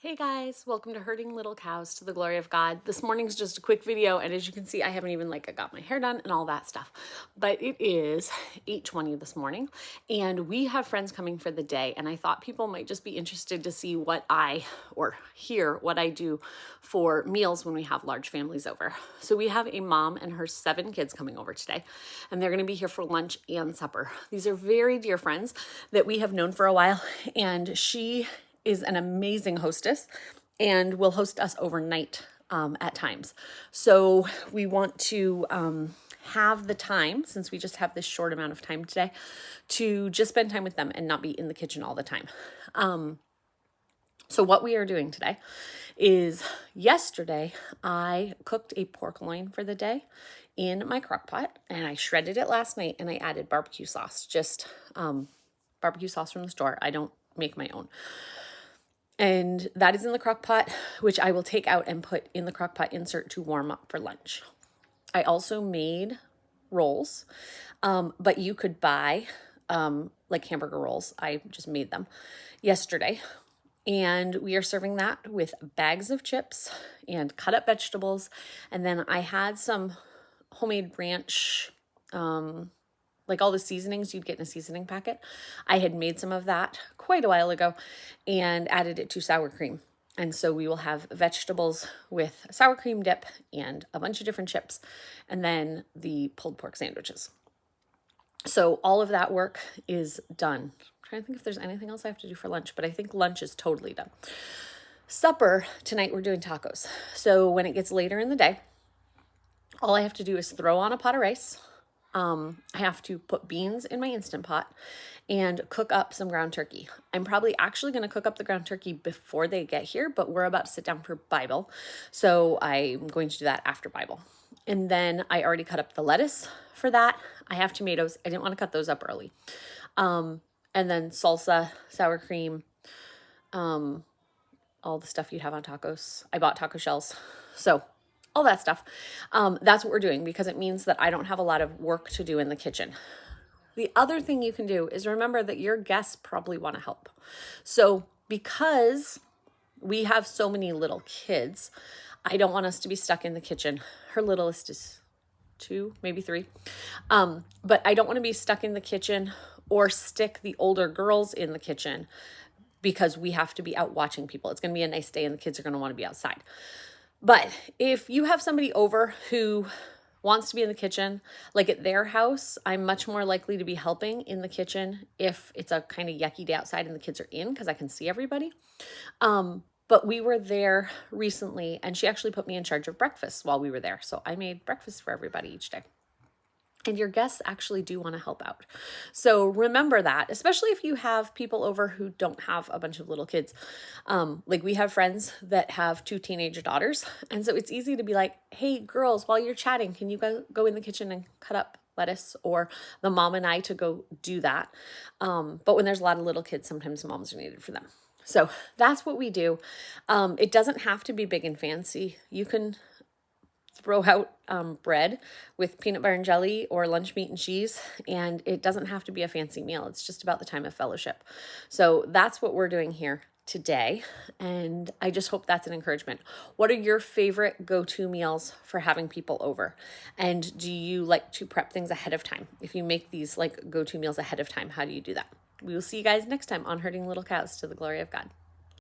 Hey guys, welcome to Herding Little Cows to the Glory of God. This morning's just a quick video, and as you can see, I haven't even got my hair done and all that stuff. But it is 8:20 this morning, and we have friends coming for the day, and I thought people might just be interested to see hear what I do for meals when we have large families over. So we have a mom and her 7 kids coming over today, and they're going to be here for lunch and supper. These are very dear friends that we have known for a while, and she is an amazing hostess and will host us overnight at times. So we want to have the time, since we just have this short amount of time today, to just spend time with them and not be in the kitchen all the time. So what we are doing today is, yesterday I cooked a pork loin for the day in my crock pot, and I shredded it last night, and I added barbecue sauce, just barbecue sauce from the store. I don't make my own. And that is in the crock pot, which I will take out and put in the crock pot insert to warm up for lunch. I also made rolls, but you could buy like hamburger rolls. I just made them yesterday. And we are serving that with bags of chips and cut up vegetables. And then I had some homemade ranch, like all the seasonings you'd get in a seasoning packet. I had made some of that quite a while ago and added it to sour cream. And so we will have vegetables with sour cream dip and a bunch of different chips, and then the pulled pork sandwiches. So all of that work is done. I'm trying to think if there's anything else I have to do for lunch, but I think lunch is totally done. Supper tonight, we're doing tacos. So when it gets later in the day, all I have to do is throw on a pot of rice. I have to put beans in my Instant Pot and cook up some ground turkey. I'm probably actually going to cook up the ground turkey before they get here, but we're about to sit down for Bible, so I'm going to do that after Bible. And then I already cut up the lettuce for that. I have tomatoes. I didn't want to cut those up early. And then salsa, sour cream, all the stuff you'd have on tacos. I bought taco shells. So all that stuff. That's what we're doing, because it means that I don't have a lot of work to do in the kitchen. The other thing you can do is remember that your guests probably want to help. So because we have so many little kids, I don't want us to be stuck in the kitchen. Her littlest is 2, maybe 3. But I don't want to be stuck in the kitchen or stick the older girls in the kitchen because we have to be out watching people. It's going to be a nice day and the kids are going to want to be outside. But if you have somebody over who wants to be in the kitchen, like at their house, I'm much more likely to be helping in the kitchen if it's a kind of yucky day outside and the kids are in, because I can see everybody. But we were there recently, and she actually put me in charge of breakfast while we were there. So I made breakfast for everybody each day. And your guests actually do want to help out. So remember that, especially if you have people over who don't have a bunch of little kids. Like we have friends that have 2 teenage daughters. And so it's easy to be like, hey, girls, while you're chatting, can you go in the kitchen and cut up lettuce? Or the mom and I to go do that. But when there's a lot of little kids, sometimes moms are needed for them. So that's what we do. It doesn't have to be big and fancy. You can throw out bread with peanut butter and jelly or lunch meat and cheese, and it doesn't have to be a fancy meal. It's just about the time of fellowship. So that's what we're doing here today, and I just hope that's an encouragement. What are your favorite go-to meals for having people over? And do you like to prep things ahead of time? If you make these like go-to meals ahead of time, how do you do that? We will see you guys next time on Herding Little Cows to the Glory of God.